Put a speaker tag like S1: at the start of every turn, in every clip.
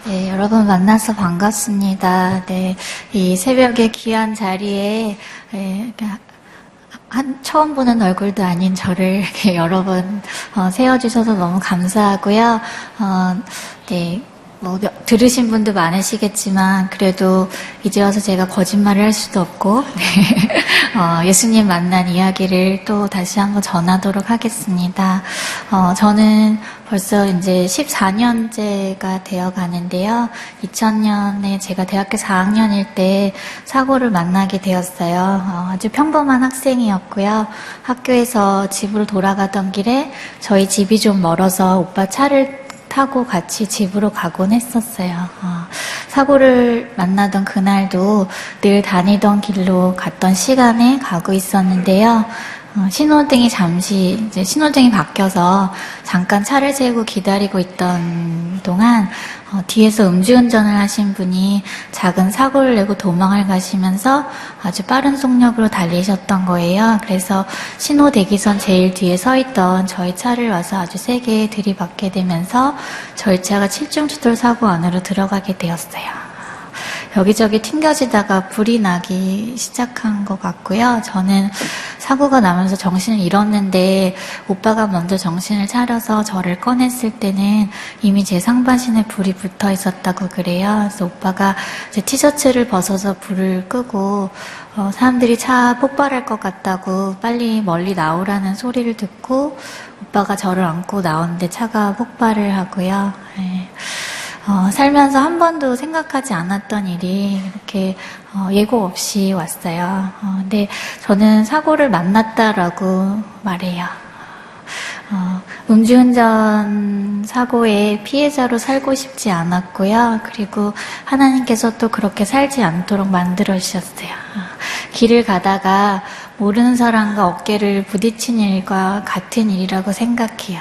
S1: 네, 여러분 만나서 반갑습니다. 네, 이 새벽에 귀한 자리에 처음 보는 얼굴도 아닌 저를 이렇게 여러 번 세워주셔서 너무 감사하고요. 네, 뭐 들으신 분도 많으시겠지만 그래도 이제 와서 제가 거짓말을 할 수도 없고 네, 예수님 만난 이야기를 또 다시 한번 전하도록 하겠습니다. 저는 벌써 이제 14년째가 되어 가는데요. 2000년에 제가 대학교 4학년일 때 사고를 만나게 되었어요. 아주 평범한 학생이었고요. 학교에서 집으로 돌아가던 길에 저희 집이 좀 멀어서 오빠 차를 타고 같이 집으로 가곤 했었어요. 사고를 만나던 그날도 늘 다니던 길로 갔던 시간에 가고 있었는데요. 신호등이 신호등이 바뀌어서 잠깐 차를 세우고 기다리고 있던 동안 뒤에서 음주운전을 하신 분이 작은 사고를 내고 도망을 가시면서 아주 빠른 속력으로 달리셨던 거예요. 그래서 신호 대기선 제일 뒤에 서 있던 저희 차를 와서 아주 세게 들이받게 되면서 저희 차가 7중추돌 사고 안으로 들어가게 되었어요. 여기저기 튕겨지다가 불이 나기 시작한 것 같고요. 저는 사고가 나면서 정신을 잃었는데 오빠가 먼저 정신을 차려서 저를 꺼냈을 때는 이미 제 상반신에 불이 붙어 있었다고 그래요. 그래서 오빠가 제 티셔츠를 벗어서 불을 끄고 사람들이 차 폭발할 것 같다고 빨리 멀리 나오라는 소리를 듣고 오빠가 저를 안고 나오는데 차가 폭발을 하고요. 네. 살면서 한 번도 생각하지 않았던 일이 이렇게 예고 없이 왔어요. 근데 저는 사고를 만났다라고 말해요. 음주운전 사고의 피해자로 살고 싶지 않았고요. 그리고 하나님께서 또 그렇게 살지 않도록 만들어 주셨어요. 길을 가다가 모르는 사람과 어깨를 부딪힌 일과 같은 일이라고 생각해요.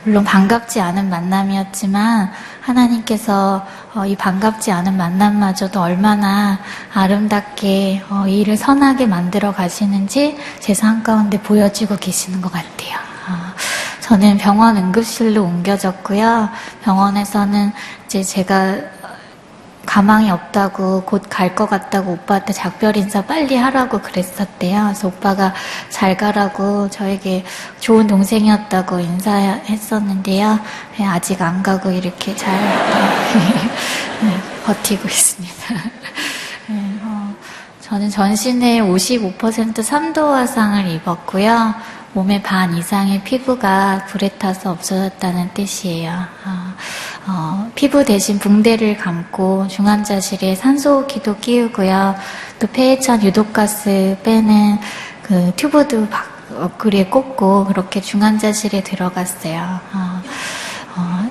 S1: 물론 반갑지 않은 만남이었지만 하나님께서 이 반갑지 않은 만남마저도 얼마나 아름답게 이 일을 선하게 만들어 가시는지 제 삶 가운데 보여주고 계시는 것 같아요. 저는 병원 응급실로 옮겨졌고요. 병원에서는 이제 제가 가망이 없다고 곧 갈 것 같다고 오빠한테 작별 인사 빨리 하라고 그랬었대요. 그래서 오빠가 잘 가라고 저에게 좋은 동생이었다고 인사했었는데요. 네, 아직 안 가고 이렇게 잘 네, 버티고 있습니다. 네, 저는 전신에 55% 3도 화상을 입었고요. 몸의 반 이상의 피부가 불에 타서 없어졌다는 뜻이에요. 피부 대신 붕대를 감고 중환자실에 산소호흡기도 끼우고요. 또 폐해천 유독가스 빼는 그 튜브도 옆구리에 꽂고 그렇게 중환자실에 들어갔어요.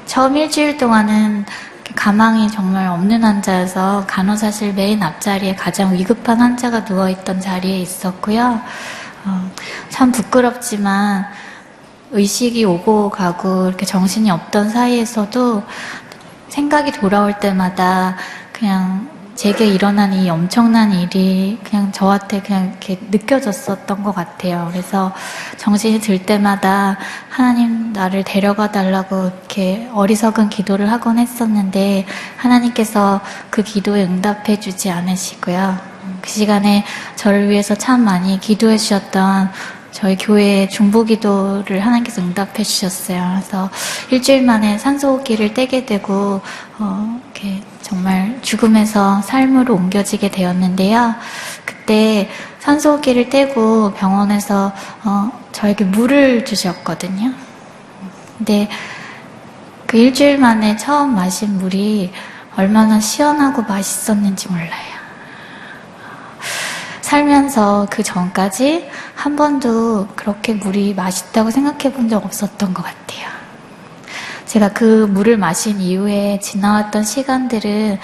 S1: 처음 일주일 동안은 가망이 정말 없는 환자여서 간호사실 메인 앞자리에 가장 위급한 환자가 누워있던 자리에 있었고요. 참 부끄럽지만 의식이 오고 가고 이렇게 정신이 없던 사이에서도 생각이 돌아올 때마다 그냥 제게 일어난 이 엄청난 일이 그냥 저한테 그냥 이렇게 느껴졌었던 것 같아요. 그래서 정신이 들 때마다 하나님 나를 데려가 달라고 이렇게 어리석은 기도를 하곤 했었는데 하나님께서 그 기도에 응답해 주지 않으시고요. 그 시간에 저를 위해서 참 많이 기도해 주셨던 저희 교회의 중보기도를 하나님께서 응답해 주셨어요. 그래서 일주일 만에 산소호흡기를 떼게 되고 이렇게 정말 죽음에서 삶으로 옮겨지게 되었는데요. 그때 산소호흡기를 떼고 병원에서 저에게 물을 주셨거든요. 근데 그 일주일 만에 처음 마신 물이 얼마나 시원하고 맛있었는지 몰라요. 살면서 그 전까지 한 번도 그렇게 물이 맛있다고 생각해 본 적 없었던 것 같아요. 제가 그 물을 마신 이후에 지나왔던 시간들은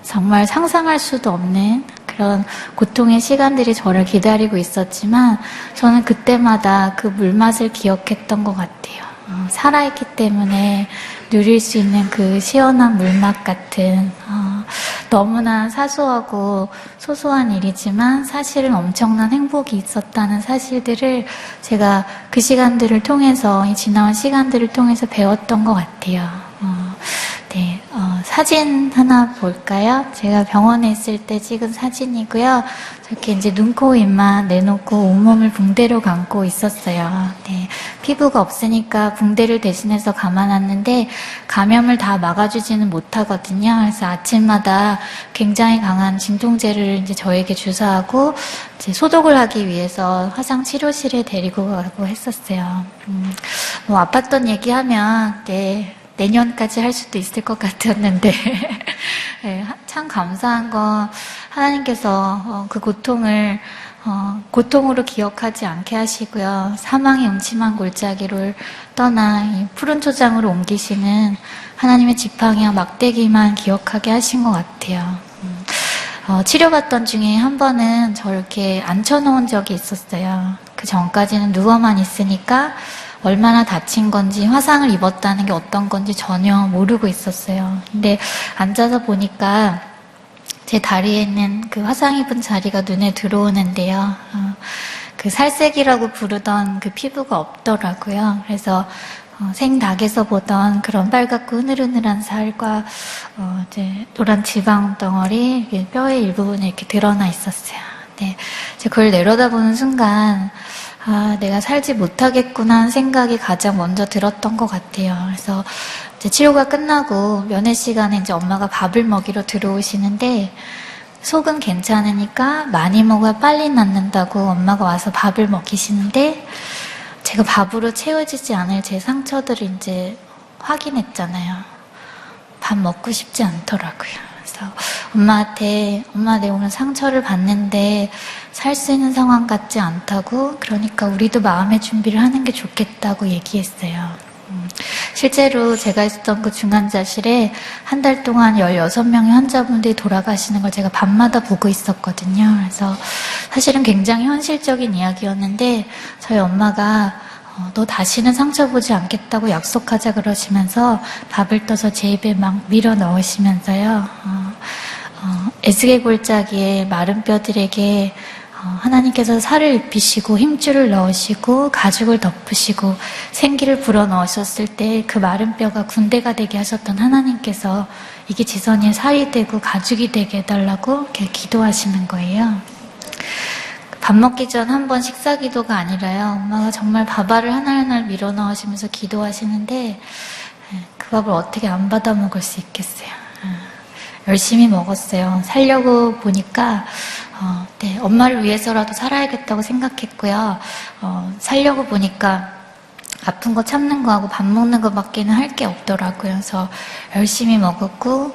S1: 정말 상상할 수도 없는 그런 고통의 시간들이 저를 기다리고 있었지만 저는 그때마다 그 물맛을 기억했던 것 같아요. 살아있기 때문에 누릴 수 있는 그 시원한 물맛 같은 너무나 사소하고 소소한 일이지만 사실은 엄청난 행복이 있었다는 사실들을 제가 그 시간들을 통해서 이 지나온 시간들을 통해서 배웠던 것 같아요. 네, 사진 하나 볼까요? 제가 병원에 있을 때 찍은 사진이고요. 저렇게 이제 눈, 코, 입만 내놓고 온몸을 붕대로 감고 있었어요. 네, 피부가 없으니까 붕대를 대신해서 감아놨는데 감염을 다 막아주지는 못하거든요. 그래서 아침마다 굉장히 강한 진통제를 이제 저에게 주사하고 이제 소독을 하기 위해서 화상 치료실에 데리고 가고 했었어요. 뭐 아팠던 얘기하면 네. 내년까지 할 수도 있을 것 같았는데 네, 참 감사한 건 하나님께서 그 고통을 고통으로 기억하지 않게 하시고요. 사망의 음침한 골짜기를 떠나 이 푸른 초장으로 옮기시는 하나님의 지팡이와 막대기만 기억하게 하신 것 같아요. 치료받던 중에 한 번은 저렇게 앉혀놓은 적이 있었어요. 그 전까지는 누워만 있으니까 얼마나 다친 건지 화상을 입었다는 게 어떤 건지 전혀 모르고 있었어요. 근데 앉아서 보니까 제 다리에 있는 그 화상 입은 자리가 눈에 들어오는데요. 그 살색이라고 부르던 그 피부가 없더라고요. 그래서 생닭에서 보던 그런 빨갛고 흐느흐느한 살과 이제 노란 지방 덩어리 뼈의 일부분에 이렇게 드러나 있었어요. 네, 그걸 내려다보는 순간 내가 살지 못하겠구나 하는 생각이 가장 먼저 들었던 것 같아요. 그래서 이제 치료가 끝나고 면회 시간에 이제 엄마가 밥을 먹이러 들어오시는데 속은 괜찮으니까 많이 먹어야 빨리 낫는다고 엄마가 와서 밥을 먹이시는데 제가 밥으로 채워지지 않을 제 상처들을 이제 확인했잖아요. 밥 먹고 싶지 않더라고요. 그래서 엄마한테 엄마 내가 오늘 상처를 받는데 살 수 있는 상황 같지 않다고 그러니까 우리도 마음의 준비를 하는 게 좋겠다고 얘기했어요. 실제로 제가 있었던 그 중환자실에 한 달 동안 16명의 환자분들이 돌아가시는 걸 제가 밤마다 보고 있었거든요. 그래서 사실은 굉장히 현실적인 이야기였는데 저희 엄마가 너 다시는 상처 보지 않겠다고 약속하자 그러시면서 밥을 떠서 제 입에 막 밀어 넣으시면서요. 에스겔 골짜기에 마른 뼈들에게 하나님께서 살을 입히시고 힘줄을 넣으시고 가죽을 덮으시고 생기를 불어넣으셨을 때 그 마른 뼈가 군대가 되게 하셨던 하나님께서 이게 지선이의 살이 되고 가죽이 되게 해달라고 이렇게 기도하시는 거예요. 밥 먹기 전 한 번 식사 기도가 아니라요. 엄마가 정말 밥알을 하나하나 밀어 넣으시면서 기도하시는데 그 밥을 어떻게 안 받아 먹을 수 있겠어요. 열심히 먹었어요. 살려고 보니까 네, 엄마를 위해서라도 살아야겠다고 생각했고요. 살려고 보니까 아픈 거 참는 거하고 밥 먹는 거밖에는 할 게 없더라고요. 그래서 열심히 먹었고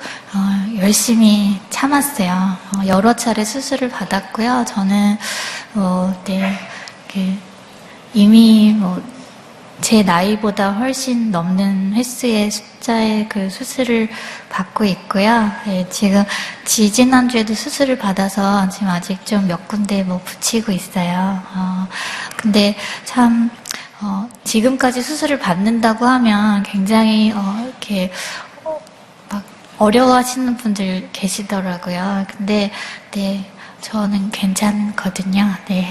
S1: 열심히 참았어요. 여러 차례 수술을 받았고요. 저는 네, 이미 제 나이보다 훨씬 넘는 횟수의 숫자의 그 수술을 받고 있고요. 네, 지금 지난주에도 수술을 받아서 지금 아직 좀 몇 군데 붙이고 있어요. 근데 참 지금까지 수술을 받는다고 하면 굉장히 이렇게 막 어려워하시는 분들 계시더라고요. 근데 네. 저는 괜찮거든요. 네.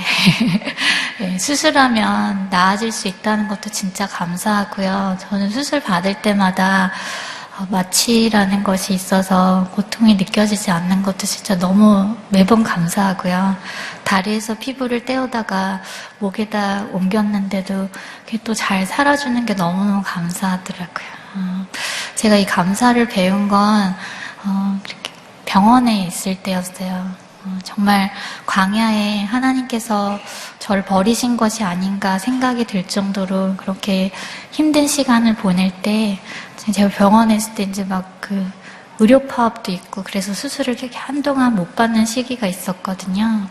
S1: 네, 수술하면 나아질 수 있다는 것도 진짜 감사하고요. 저는 수술 받을 때마다 마취라는 것이 있어서 고통이 느껴지지 않는 것도 진짜 너무 매번 감사하고요. 다리에서 피부를 떼어다가 목에다 옮겼는데도 그게 또 잘 살아주는 게 너무너무 감사하더라고요. 제가 이 감사를 배운 건 병원에 있을 때였어요. 정말 광야에 하나님께서 저를 버리신 것이 아닌가 생각이 들 정도로 그렇게 힘든 시간을 보낼 때 제가 병원에 있을 때 이제 막 그 의료 파업도 있고 그래서 수술을 이렇게 한동안 못 받는 시기가 있었거든요.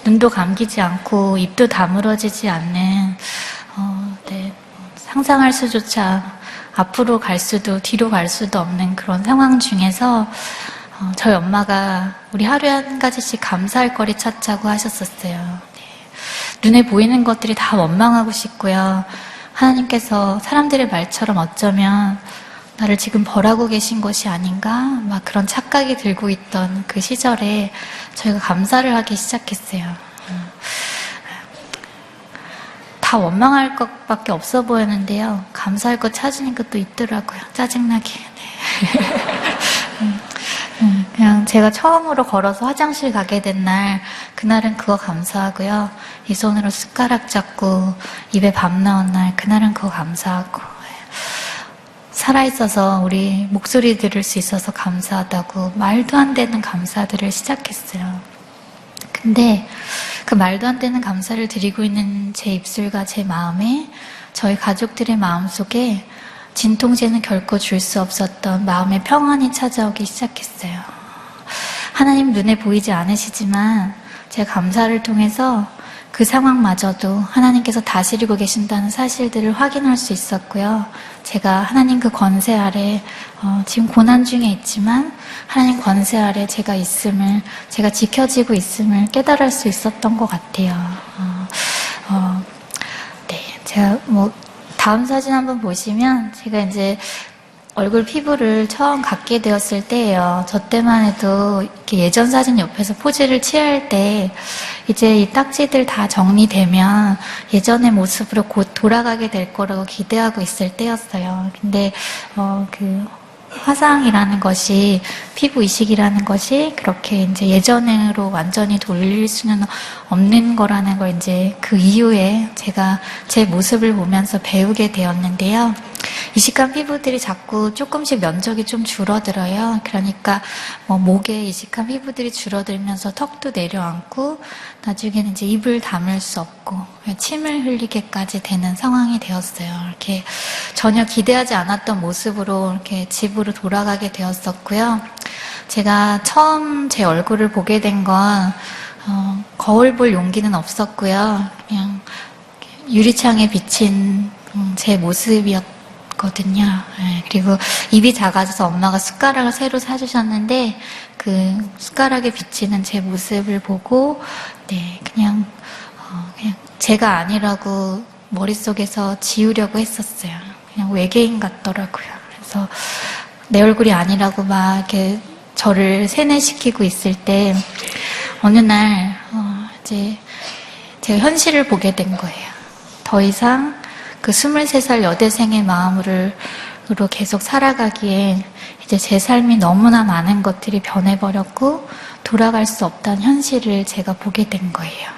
S1: 눈도 감기지 않고 입도 다물어지지 않는 네, 상상할 수조차 앞으로 갈 수도 뒤로 갈 수도 없는 그런 상황 중에서 저희 엄마가 우리 하루에 한 가지씩 감사할 거리 찾자고 하셨었어요. 네. 눈에 보이는 것들이 다 원망하고 싶고요. 하나님께서 사람들의 말처럼 어쩌면 나를 지금 벌하고 계신 것이 아닌가? 막 그런 착각이 들고 있던 그 시절에 저희가 감사를 하기 시작했어요. 다 원망할 것밖에 없어 보였는데요. 감사할 것 찾으니까 또 있더라고요. 짜증나게. 그냥 제가 처음으로 걸어서 화장실 가게 된 날, 그날은 그거 감사하고요. 이 손으로 숟가락 잡고 입에 밥 넣은 날, 그날은 그거 감사하고. 살아있어서 우리 목소리 들을 수 있어서 감사하다고 말도 안 되는 감사들을 시작했어요. 근데 그 말도 안 되는 감사를 드리고 있는 제 입술과 제 마음에 저희 가족들의 마음속에 진통제는 결코 줄 수 없었던 마음의 평안이 찾아오기 시작했어요. 하나님 눈에 보이지 않으시지만 제 감사를 통해서 그 상황마저도 하나님께서 다스리고 계신다는 사실들을 확인할 수 있었고요. 제가 하나님 그 권세 아래 지금 고난 중에 있지만 하나님 권세 아래 제가 있음을, 제가 지켜지고 있음을 깨달을 수 있었던 것 같아요. 네, 제가 다음 사진 한번 보시면 제가 이제 얼굴 피부를 처음 갖게 되었을 때예요. 저 때만 해도 이렇게 예전 사진 옆에서 포즈를 취할 때 이제 이 딱지들 다 정리되면 예전의 모습으로 곧 돌아가게 될 거라고 기대하고 있을 때였어요. 근데 그 화상이라는 것이, 피부 이식이라는 것이 그렇게 이제 예전으로 완전히 돌릴 수는 없는 거라는 걸 이제 그 이후에 제가 제 모습을 보면서 배우게 되었는데요. 이식한 피부들이 자꾸 조금씩 면적이 좀 줄어들어요. 그러니까 목에 이식한 피부들이 줄어들면서 턱도 내려앉고 나중에는 이제 입을 다물 수 없고 침을 흘리게까지 되는 상황이 되었어요. 이렇게 전혀 기대하지 않았던 모습으로 이렇게 집으로 돌아가게 되었었고요. 제가 처음 제 얼굴을 보게 된 건 거울 볼 용기는 없었고요. 그냥 유리창에 비친 제 모습이었거든요. 네, 그리고 입이 작아져서 엄마가 숟가락을 새로 사주셨는데 그 숟가락에 비치는 제 모습을 보고 네, 그냥 제가 아니라고 머릿속에서 지우려고 했었어요. 그냥 외계인 같더라고요. 그래서 내 얼굴이 아니라고 막 이렇게 저를 세뇌시키고 있을 때 어느 날 이제 제가 현실을 보게 된 거예요. 더 이상 그 23살 여대생의 마음으로 계속 살아가기엔 이제 제 삶이 너무나 많은 것들이 변해버렸고 돌아갈 수 없다는 현실을 제가 보게 된 거예요.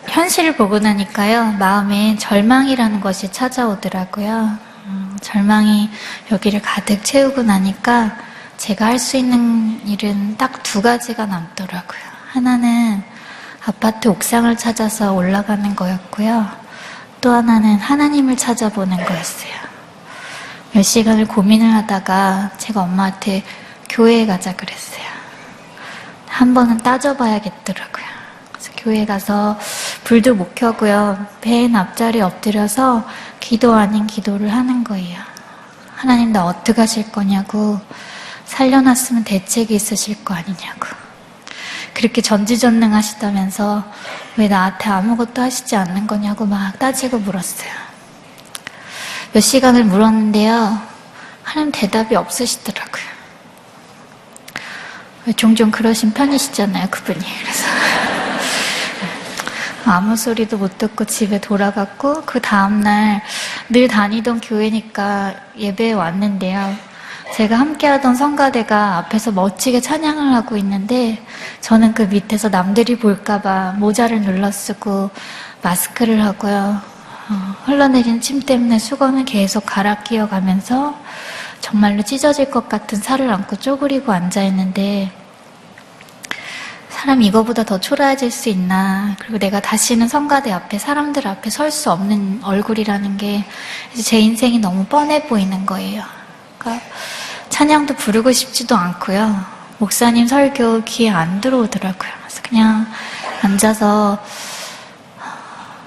S1: 현실을 보고 나니까요, 마음에 절망이라는 것이 찾아오더라고요. 절망이 여기를 가득 채우고 나니까 제가 할 수 있는 일은 딱 2가지가 남더라고요. 하나는 아파트 옥상을 찾아서 올라가는 거였고요. 또 하나는 하나님을 찾아보는 거였어요. 몇 시간을 고민을 하다가 제가 엄마한테 교회에 가자 그랬어요. 한 번은 따져봐야겠더라고요. 그래서 교회에 가서 불도 못 켜고요. 맨 앞자리에 엎드려서 기도 아닌 기도를 하는 거예요. 하나님 나 어떻게 하실 거냐고, 살려놨으면 대책이 있으실 거 아니냐고. 그렇게 전지전능하시다면서 왜 나한테 아무것도 하시지 않는 거냐고 막 따지고 물었어요. 몇 시간을 물었는데요. 하나님 대답이 없으시더라고요. 종종 그러신 편이시잖아요, 그분이. 그래서 아무 소리도 못 듣고 집에 돌아갔고 그 다음날 늘 다니던 교회니까 예배에 왔는데요. 제가 함께하던 성가대가 앞에서 멋지게 찬양을 하고 있는데 저는 그 밑에서 남들이 볼까봐 모자를 눌러쓰고 마스크를 하고요. 흘러내리는 침 때문에 수건을 계속 갈아 끼워가면서 정말로 찢어질 것 같은 살을 안고 쪼그리고 앉아있는데 사람 이거보다 더 초라해질 수 있나. 그리고 내가 다시는 성가대 앞에 사람들 앞에 설 수 없는 얼굴이라는 게 제 인생이 너무 뻔해 보이는 거예요. 그러니까 찬양도 부르고 싶지도 않고요. 목사님 설교 귀에 안 들어오더라고요. 그래서 그냥 앉아서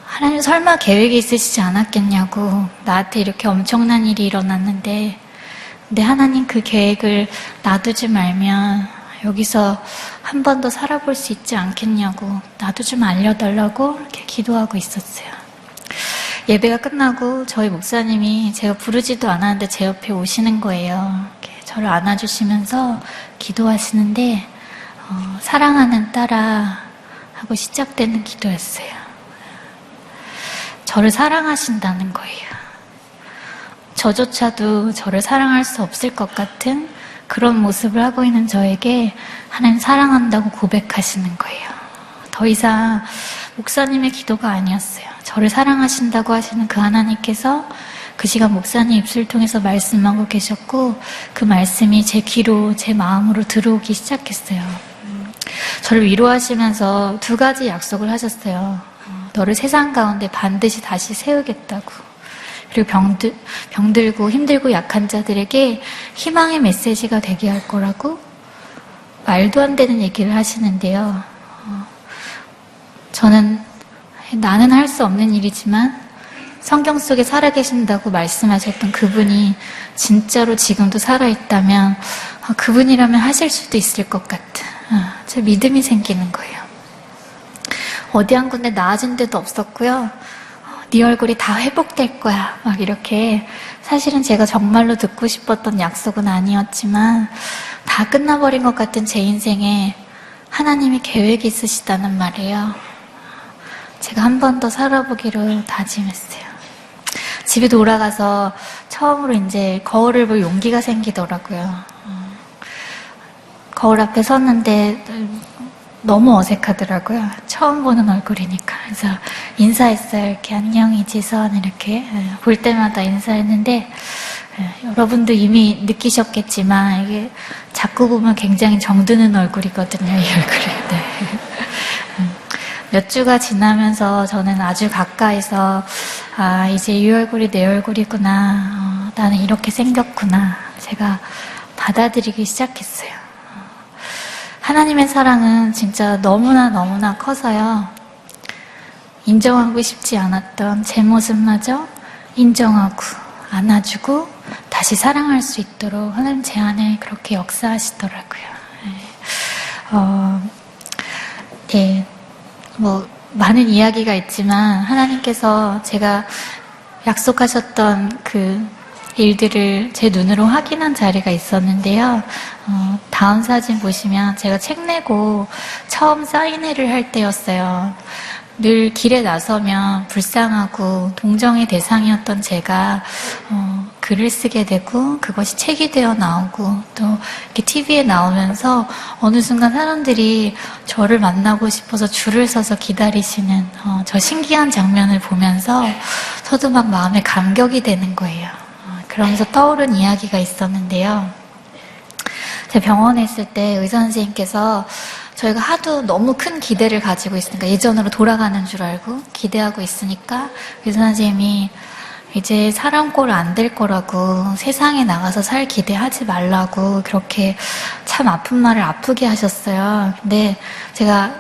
S1: 하나님 설마 계획이 있으시지 않았겠냐고, 나한테 이렇게 엄청난 일이 일어났는데 근데 하나님 그 계획을 놔두지 말면 여기서 한 번 더 살아볼 수 있지 않겠냐고 나도 좀 알려달라고 이렇게 기도하고 있었어요. 예배가 끝나고 저희 목사님이 제가 부르지도 않았는데 제 옆에 오시는 거예요. 이렇게 저를 안아주시면서 기도하시는데 사랑하는 딸아 하고 시작되는 기도였어요. 저를 사랑하신다는 거예요. 저조차도 저를 사랑할 수 없을 것 같은 그런 모습을 하고 있는 저에게 하나님 사랑한다고 고백하시는 거예요. 더 이상 목사님의 기도가 아니었어요. 저를 사랑하신다고 하시는 그 하나님께서 그 시간 목사님 입술을 통해서 말씀하고 계셨고 그 말씀이 제 귀로 제 마음으로 들어오기 시작했어요. 저를 위로하시면서 두 가지 약속을 하셨어요. 너를 세상 가운데 반드시 다시 세우겠다고. 그리고 병들고 힘들고 약한 자들에게 희망의 메시지가 되게 할 거라고 말도 안 되는 얘기를 하시는데요. 저는 나는 할 수 없는 일이지만 성경 속에 살아계신다고 말씀하셨던 그분이 진짜로 지금도 살아있다면 그분이라면 하실 수도 있을 것 같은 제 믿음이 생기는 거예요. 어디 한 군데 나아진 데도 없었고요. 네 얼굴이 다 회복될 거야. 막 이렇게 사실은 제가 정말로 듣고 싶었던 약속은 아니었지만 다 끝나버린 것 같은 제 인생에 하나님이 계획이 있으시다는 말이에요. 제가 한 번 더 살아보기로 다짐했어요. 집에 돌아가서 처음으로 이제 거울을 볼 용기가 생기더라고요. 거울 앞에 섰는데 너무 어색하더라고요. 처음 보는 얼굴이니까. 그래서 인사했어요. 이렇게 안녕 이지선 이렇게 볼 때마다 인사했는데 여러분도 이미 느끼셨겠지만 이게 자꾸 보면 굉장히 정드는 얼굴이거든요. 이 얼굴이. 네. 몇 주가 지나면서 저는 아주 가까이서 이제 이 얼굴이 내 얼굴이구나. 나는 이렇게 생겼구나. 제가 받아들이기 시작했어요. 하나님의 사랑은 진짜 너무나 커서요. 인정하고 싶지 않았던 제 모습마저 인정하고 안아주고 다시 사랑할 수 있도록 하나님 제 안에 그렇게 역사하시더라고요. 네. 많은 이야기가 있지만 하나님께서 제가 약속하셨던 그 일들을 제 눈으로 확인한 자리가 있었는데요. 다음 사진 보시면 제가 책 내고 처음 사인회를 할 때였어요. 늘 길에 나서면 불쌍하고 동정의 대상이었던 제가 글을 쓰게 되고 그것이 책이 되어 나오고 또 이렇게 TV에 나오면서 어느 순간 사람들이 저를 만나고 싶어서 줄을 서서 기다리시는 저 신기한 장면을 보면서 저도 막 마음에 감격이 되는 거예요. 그러면서 떠오른 이야기가 있었는데요. 제가 병원에 있을 때 의사 선생님께서 저희가 하도 너무 큰 기대를 가지고 있으니까 예전으로 돌아가는 줄 알고 기대하고 있으니까 의사 선생님이 이제 사람 꼴 안 될 거라고 세상에 나가서 살 기대하지 말라고 그렇게 참 아픈 말을 아프게 하셨어요. 근데 제가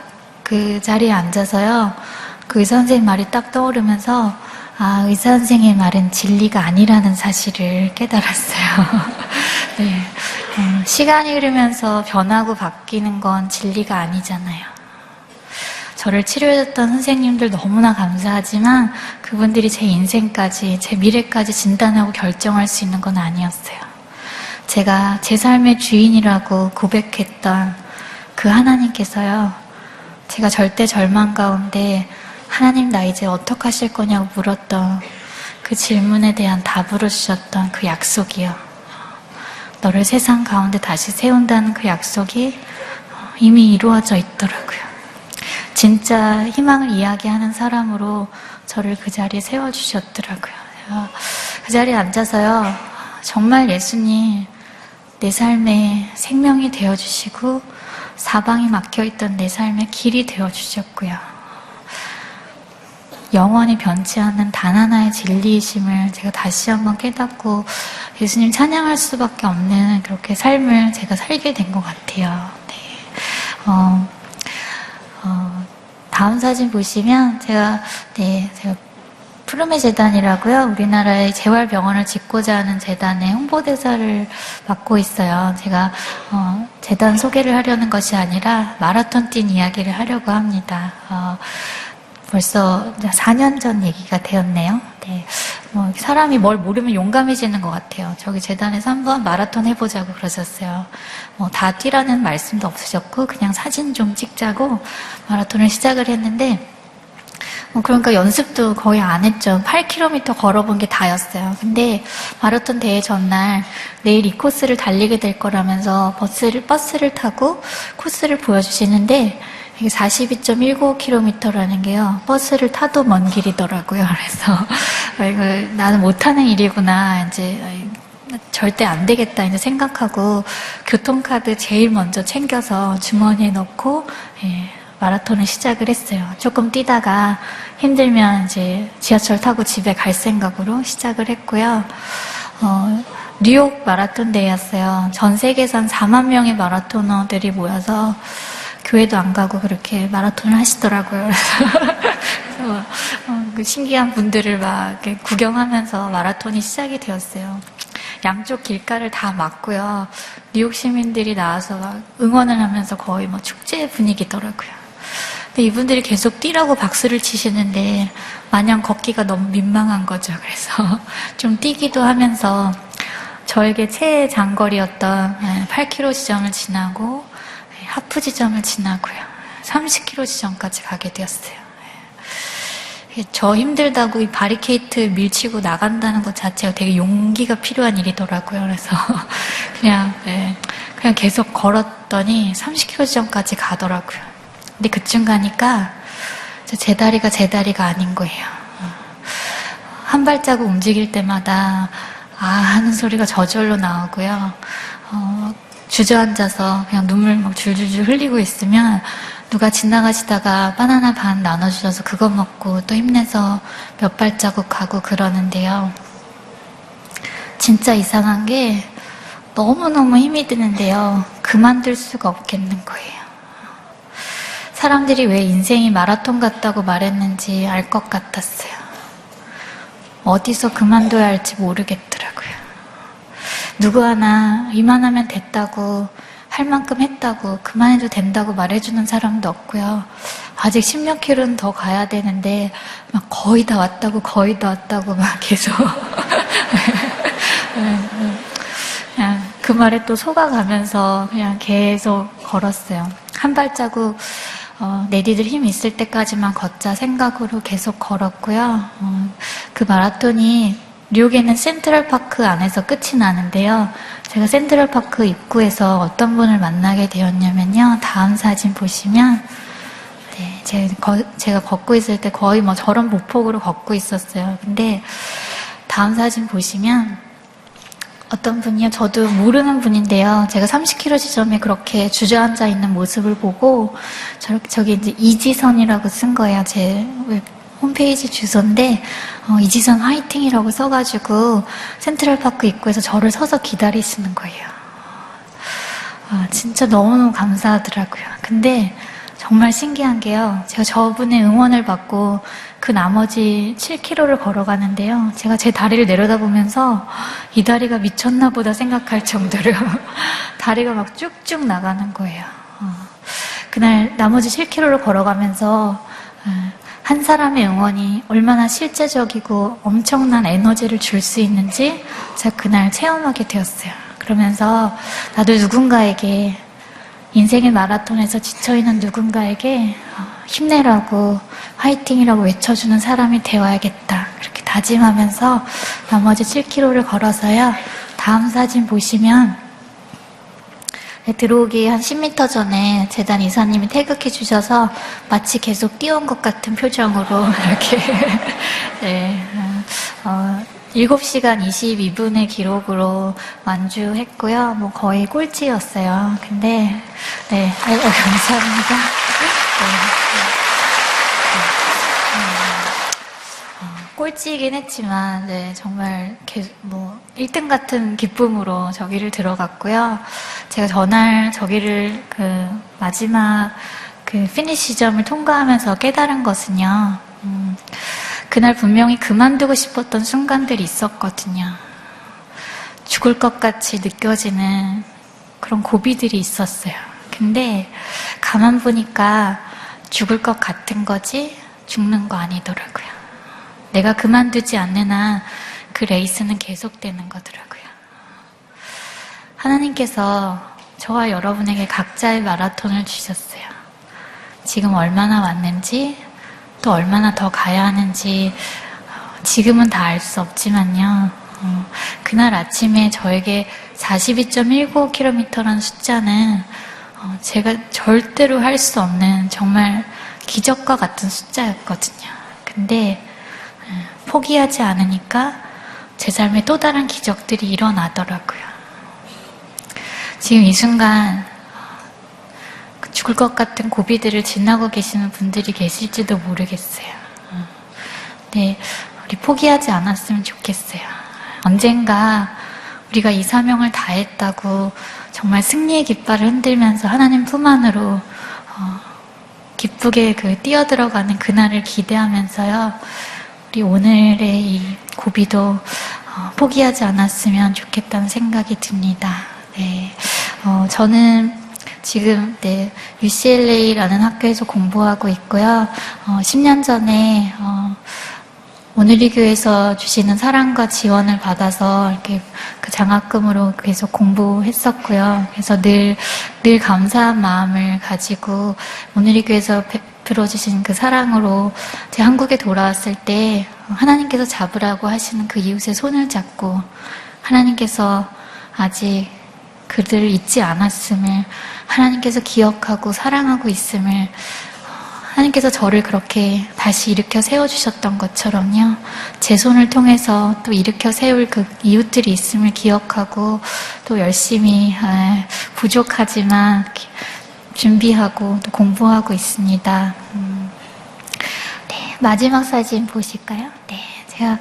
S1: 그 자리에 앉아서요. 그 의사 선생님 말이 딱 떠오르면서 의사 선생님의 말은 진리가 아니라는 사실을 깨달았어요. 네. 시간이 흐르면서 변하고 바뀌는 건 진리가 아니잖아요. 저를 치료해줬던 선생님들 너무나 감사하지만 그분들이 제 인생까지, 제 미래까지 진단하고 결정할 수 있는 건 아니었어요. 제가 제 삶의 주인이라고 고백했던 그 하나님께서요. 제가 절대 절망 가운데 하나님 나 이제 어떡하실 거냐고 물었던 그 질문에 대한 답으로 주셨던 그 약속이요. 너를 세상 가운데 다시 세운다는 그 약속이 이미 이루어져 있더라고요. 진짜 희망을 이야기하는 사람으로 저를 그 자리에 세워주셨더라고요. 그 자리에 앉아서요. 정말 예수님 내 삶에 생명이 되어주시고 사방이 막혀있던 내 삶의 길이 되어주셨고요. 영원히 변치 않는 단 하나의 진리이심을 제가 다시 한번 깨닫고 예수님 찬양할 수밖에 없는 그렇게 삶을 제가 살게 된 것 같아요. 네. 다음 사진 보시면 제가 푸르메 재단이라고요. 우리나라의 재활병원을 짓고자 하는 재단의 홍보대사를 맡고 있어요. 제가 재단 소개를 하려는 것이 아니라 마라톤 뛴 이야기를 하려고 합니다. 벌써 4년 전 얘기가 되었네요. 네. 사람이 뭘 모르면 용감해지는 것 같아요. 저기 재단에서 한번 마라톤 해보자고 그러셨어요. 다 뛰라는 말씀도 없으셨고, 그냥 사진 좀 찍자고 마라톤을 시작을 했는데, 그러니까 연습도 거의 안 했죠. 8km 걸어본 게 다였어요. 근데 마라톤 대회 전날 내일 이 코스를 달리게 될 거라면서 버스를 타고 코스를 보여주시는데, 이게 42.19km라는 게요, 버스를 타도 먼 길이더라고요. 그래서 이거 나는 못하는 일이구나, 이제 절대 안 되겠다 이제 생각하고 교통카드 제일 먼저 챙겨서 주머니에 넣고 마라톤을 시작을 했어요. 조금 뛰다가 힘들면 이제 지하철 타고 집에 갈 생각으로 시작을 했고요. 뉴욕 마라톤 대회였어요. 전 세계에서 한 4만 명의 마라토너들이 모여서 교회도 안 가고 그렇게 마라톤을 하시더라고요. 그래서 그 신기한 분들을 막 이렇게 구경하면서 마라톤이 시작이 되었어요. 양쪽 길가를 다 막고요. 뉴욕 시민들이 나와서 막 응원을 하면서 거의 뭐 축제 분위기더라고요. 근데 이분들이 계속 뛰라고 박수를 치시는데 마냥 걷기가 너무 민망한 거죠. 그래서 좀 뛰기도 하면서 저에게 최애 장거리였던 8km 지점을 지나고 하프 지점을 지나고요. 30km 지점까지 가게 되었어요. 저 힘들다고 이 바리케이트 밀치고 나간다는 것 자체가 되게 용기가 필요한 일이더라고요. 그래서 그냥 계속 걸었더니 30km 지점까지 가더라고요. 근데 그쯤 가니까 제 다리가 아닌 거예요. 한 발자국 움직일 때마다 아 하는 소리가 저절로 나오고요. 주저앉아서 그냥 눈물 막 줄줄줄 흘리고 있으면 누가 지나가시다가 바나나 반 나눠주셔서 그거 먹고 또 힘내서 몇 발자국 가고 그러는데요. 진짜 이상한 게 너무너무 힘이 드는데요. 그만둘 수가 없겠는 거예요. 사람들이 왜 인생이 마라톤 같다고 말했는지 알 것 같았어요. 어디서 그만둬야 할지 모르겠더라고요. 누구 하나 이만하면 됐다고, 할 만큼 했다고, 그만해도 된다고 말해주는 사람도 없고요. 아직 10몇 킬로는 더 가야 되는데 막 거의 다 왔다고 막 계속 그냥 그 말에 또 속아가면서 그냥 계속 걸었어요. 한 발자국 내디딜 힘 있을 때까지만 걷자 생각으로 계속 걸었고요. 그 마라톤이 뉴욕에는 센트럴파크 안에서 끝이 나는데요. 제가 센트럴파크 입구에서 어떤 분을 만나게 되었냐면요. 다음 사진 보시면 네, 제가 걷고 있을 때 거의 뭐 저런 보폭으로 걷고 있었어요. 근데 다음 사진 보시면 어떤 분이요. 저도 모르는 분인데요. 제가 30km 지점에 그렇게 주저앉아 있는 모습을 보고 저기 이제 이지선이라고 쓴 거예요. 제 홈페이지 주소인데 이지선 화이팅이라고 써가지고 센트럴파크 입구에서 저를 서서 기다리시는 거예요. 진짜 너무너무 감사하더라고요. 근데 정말 신기한 게요. 제가 저분의 응원을 받고 그 나머지 7km를 걸어가는데요. 제가 제 다리를 내려다보면서 이 다리가 미쳤나 보다 생각할 정도로 다리가 막 쭉쭉 나가는 거예요. 그날 나머지 7km를 걸어가면서 한 사람의 응원이 얼마나 실제적이고 엄청난 에너지를 줄 수 있는지 제가 그날 체험하게 되었어요. 그러면서 나도 누군가에게 인생의 마라톤에서 지쳐있는 누군가에게 힘내라고 화이팅이라고 외쳐주는 사람이 되어야겠다. 그렇게 다짐하면서 나머지 7km를 걸어서요. 다음 사진 보시면 들어오기 한 10m 전에 재단 이사님이 태극해 주셔서 마치 계속 뛰어온 것 같은 표정으로 이렇게 네, 7시간 22분의 기록으로 완주했고요. 뭐 거의 꼴찌였어요. 근데 네, 감사합니다. 꼴찌이긴 했지만 네, 정말 뭐 1등 같은 기쁨으로 저기를 들어갔고요. 제가 전날 저기를 마지막 피니시점을 통과하면서 깨달은 것은요. 그날 분명히 그만두고 싶었던 순간들이 있었거든요. 죽을 것 같이 느껴지는 그런 고비들이 있었어요. 근데 가만 보니까 죽을 것 같은 거지 죽는 거 아니더라고요. 내가 그만두지 않는 한 그 레이스는 계속되는 거더라고요. 하나님께서 저와 여러분에게 각자의 마라톤을 주셨어요. 지금 얼마나 왔는지, 또 얼마나 더 가야 하는지 지금은 다 알 수 없지만요. 그날 아침에 저에게 42.19km라는 숫자는 제가 절대로 할 수 없는 정말 기적과 같은 숫자였거든요. 근데 포기하지 않으니까 제 삶에 또 다른 기적들이 일어나더라고요. 지금 이 순간 죽을 것 같은 고비들을 지나고 계시는 분들이 계실지도 모르겠어요. 네, 우리 포기하지 않았으면 좋겠어요. 언젠가 우리가 이 사명을 다했다고 정말 승리의 깃발을 흔들면서 하나님 품 안으로 기쁘게 뛰어들어가는 그날을 기대하면서요. 우리 오늘의 이 고비도 포기하지 않았으면 좋겠다는 생각이 듭니다. 네, 저는 지금 UCLA라는 학교에서 공부하고 있고요. 10년 전에 오늘이 교회에서 주시는 사랑과 지원을 받아서 이렇게 그 장학금으로 계속 공부했었고요. 그래서 늘 감사한 마음을 가지고 오늘이 교회에서 베풀어 주신 그 사랑으로 제가 한국에 돌아왔을 때 하나님께서 잡으라고 하시는 그 이웃의 손을 잡고 하나님께서 아직 그들을 잊지 않았음을, 하나님께서 기억하고 사랑하고 있음을, 하나님께서 저를 그렇게 다시 일으켜 세워주셨던 것처럼요. 제 손을 통해서 또 일으켜 세울 그 이웃들이 있음을 기억하고 또 열심히 부족하지만 준비하고 또 공부하고 있습니다. 네, 마지막 사진 보실까요? 네, 제가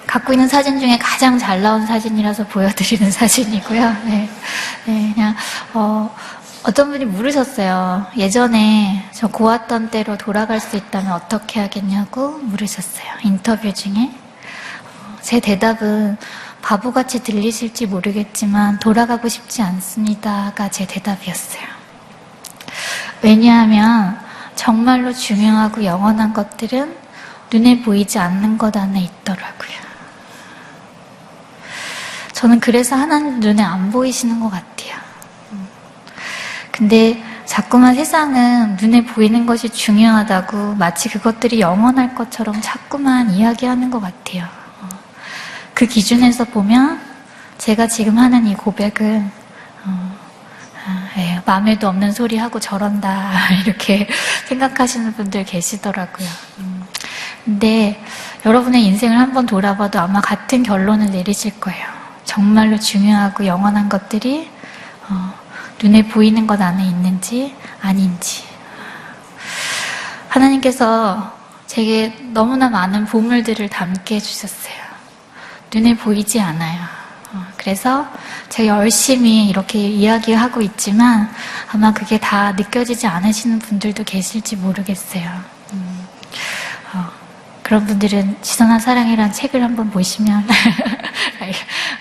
S1: 갖고 있는 사진 중에 가장 잘 나온 사진이라서 보여드리는 사진이고요. 네, 그냥 어떤 분이 물으셨어요. 예전에 저 고았던 때로 돌아갈 수 있다면 어떻게 하겠냐고 물으셨어요. 인터뷰 중에. 제 대답은 바보같이 들리실지 모르겠지만 돌아가고 싶지 않습니다가 제 대답이었어요. 왜냐하면 정말로 중요하고 영원한 것들은 눈에 보이지 않는 것 안에 있더라고요. 저는 그래서 하나님 눈에 안 보이시는 것 같아요. 근데 자꾸만 세상은 눈에 보이는 것이 중요하다고 마치 그것들이 영원할 것처럼 자꾸만 이야기하는 것 같아요. 그 기준에서 보면 제가 지금 하는 이 고백은 마음에도 없는 소리 하고 저런다 이렇게 생각하시는 분들 계시더라고요. 근데 여러분의 인생을 한번 돌아봐도 아마 같은 결론을 내리실 거예요. 정말로 중요하고 영원한 것들이 눈에 보이는 것 안에 있는지 아닌지. 하나님께서 제게 너무나 많은 보물들을 담게 해주셨어요. 눈에 보이지 않아요. 그래서 제가 열심히 이렇게 이야기하고 있지만 아마 그게 다 느껴지지 않으시는 분들도 계실지 모르겠어요. 그런 분들은 지선한 사랑이란 책을 한번 보시면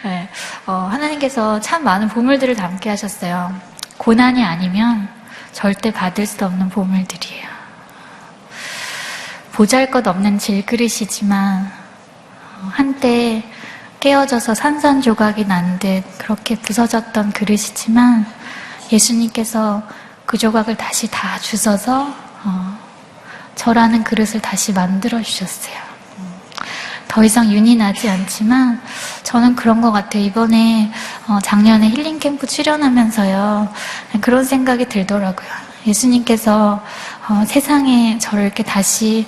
S1: 네, 하나님께서 참 많은 보물들을 담게 하셨어요. 고난이 아니면 절대 받을 수 없는 보물들이에요. 보잘것없는 질그릇이지만 한때 깨어져서 산산조각이 난 듯 그렇게 부서졌던 그릇이지만 예수님께서 그 조각을 다시 다 주셔서 저라는 그릇을 다시 만들어 주셨어요. 더 이상 윤이 나지 않지만 저는 그런 것 같아요. 이번에 작년에 힐링캠프 출연하면서요. 그런 생각이 들더라고요. 예수님께서 세상에 저를 이렇게 다시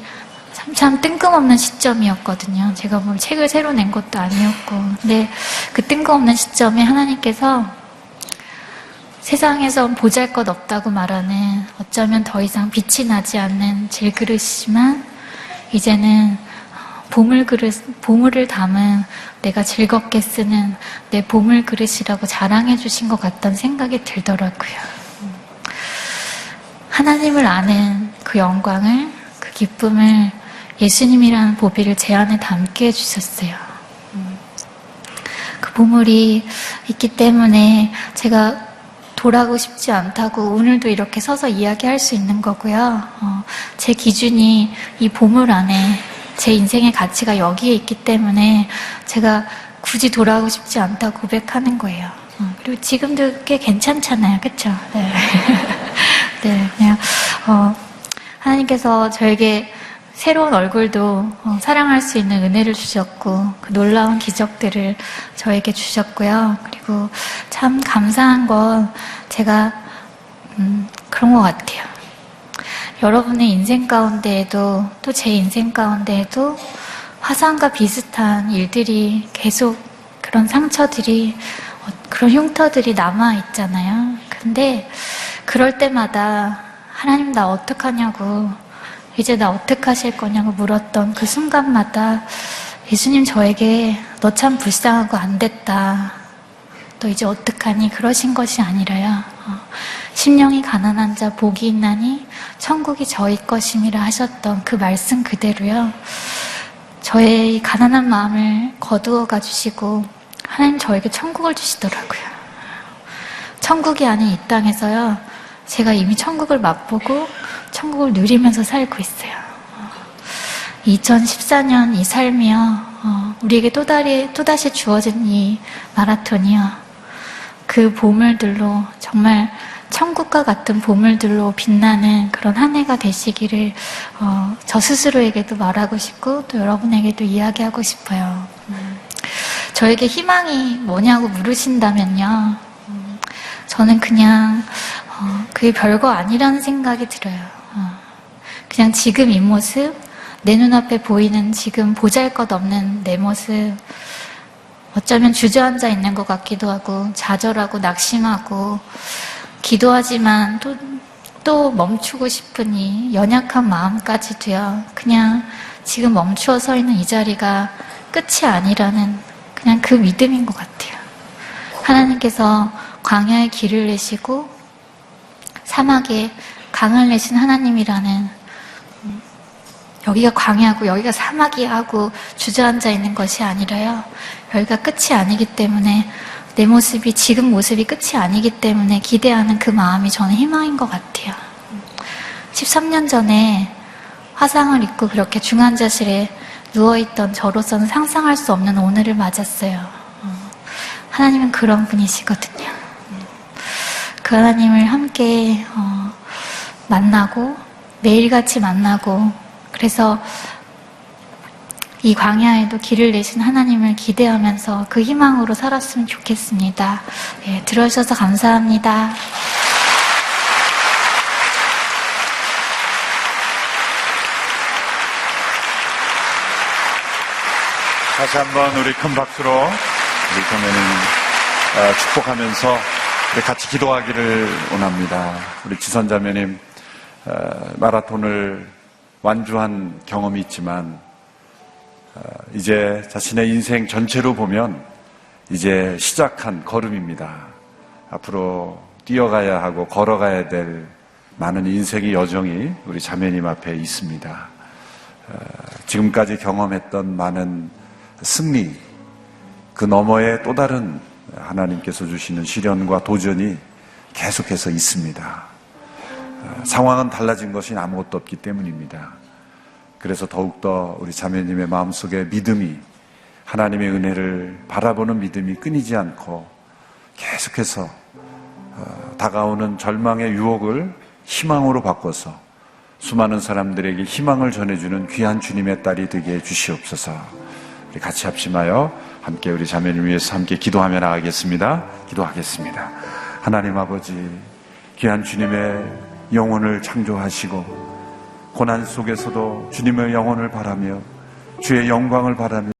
S1: 참 뜬금없는 시점이었거든요. 제가 뭐 책을 새로 낸 것도 아니었고. 근데 그 뜬금없는 시점에 하나님께서 세상에서 보잘것없다고 말하는 어쩌면 더 이상 빛이 나지 않는 질그릇이지만 이제는 보물을 담은 내가 즐겁게 쓰는 내 보물 그릇이라고 자랑해 주신 것 같다는 생각이 들더라고요. 하나님을 아는 그 영광을, 그 기쁨을 예수님이라는 보배를 제 안에 담게 해주셨어요. 그 보물이 있기 때문에 제가 돌아가고 싶지 않다고 오늘도 이렇게 서서 이야기할 수 있는 거고요. 제 기준이 이 보물 안에 제 인생의 가치가 여기에 있기 때문에 제가 굳이 돌아가고 싶지 않다고 고백하는 거예요. 그리고 지금도 꽤 괜찮잖아요. 그쵸? 네. 네, 그냥, 하나님께서 저에게 새로운 얼굴도 사랑할 수 있는 은혜를 주셨고, 그 놀라운 기적들을 저에게 주셨고요. 그리고 참 감사한 건 제가, 그런 것 같아요. 여러분의 인생 가운데에도, 또 제 인생 가운데에도 화상과 비슷한 일들이 계속 그런 상처들이, 그런 흉터들이 남아있잖아요. 근데 그럴 때마다 하나님 나 어떡하냐고, 이제 나 어떡하실 거냐고 물었던 그 순간마다 예수님 저에게 너 참 불쌍하고 안 됐다, 너 이제 어떡하니, 그러신 것이 아니라요, 심령이 가난한 자 복이 있나니 천국이 저희 것임이라 하셨던 그 말씀 그대로요, 저의 이 가난한 마음을 거두어가 주시고 하나님 저에게 천국을 주시더라고요. 천국이 아닌 이 땅에서요, 제가 이미 천국을 맛보고 천국을 누리면서 살고 있어요. 2014년 이 삶이요, 우리에게 또다시 주어진 이 마라톤이요, 그 보물들로, 정말 천국과 같은 보물들로 빛나는 그런 한 해가 되시기를 저 스스로에게도 말하고 싶고 또 여러분에게도 이야기하고 싶어요. 저에게 희망이 뭐냐고 물으신다면요, 저는 그냥 그게 별거 아니라는 생각이 들어요. 그냥 지금 이 모습, 내 눈앞에 보이는 지금 보잘것없는 내 모습, 어쩌면 주저앉아 있는 것 같기도 하고 좌절하고 낙심하고 기도하지만 또 멈추고 싶은 이 연약한 마음까지도요, 그냥 지금 멈추어 서 있는 이 자리가 끝이 아니라는 그냥 그 믿음인 것 같아요. 하나님께서 광야에 길을 내시고 사막에 강을 내신 하나님이라는, 여기가 광야고 여기가 사막이야 하고 주저앉아 있는 것이 아니라요, 여기가 끝이 아니기 때문에, 내 모습이, 지금 모습이 끝이 아니기 때문에 기대하는 그 마음이 저는 희망인 것 같아요. 13년 전에 화상을 입고 그렇게 중환자실에 누워있던 저로서는 상상할 수 없는 오늘을 맞았어요. 하나님은 그런 분이시거든요. 그 하나님을 함께 만나고 매일같이 만나고, 그래서 이 광야에도 길을 내신 하나님을 기대하면서 그 희망으로 살았으면 좋겠습니다. 예, 들어주셔서 감사합니다.
S2: 다시 한번 우리 큰 박수로 우리 교회는 축복하면서 우리 같이 기도하기를 원합니다. 우리 지선자매님, 마라톤을 완주한 경험이 있지만 이제 자신의 인생 전체로 보면 이제 시작한 걸음입니다. 앞으로 뛰어가야 하고 걸어가야 될 많은 인생의 여정이 우리 자매님 앞에 있습니다. 지금까지 경험했던 많은 승리, 그 너머에 또 다른 하나님께서 주시는 시련과 도전이 계속해서 있습니다. 상황은 달라진 것이 아무것도 없기 때문입니다. 그래서 더욱더 우리 자매님의 마음속에 믿음이, 하나님의 은혜를 바라보는 믿음이 끊이지 않고 계속해서 다가오는 절망의 유혹을 희망으로 바꿔서 수많은 사람들에게 희망을 전해주는 귀한 주님의 딸이 되게 해주시옵소서. 우리 같이 합심하여 함께 우리 자매를 위해서 함께 기도하며 나가겠습니다. 기도하겠습니다. 하나님 아버지, 귀한 주님의 영혼을 창조하시고 고난 속에서도 주님의 영혼을 바라며 주의 영광을 바라며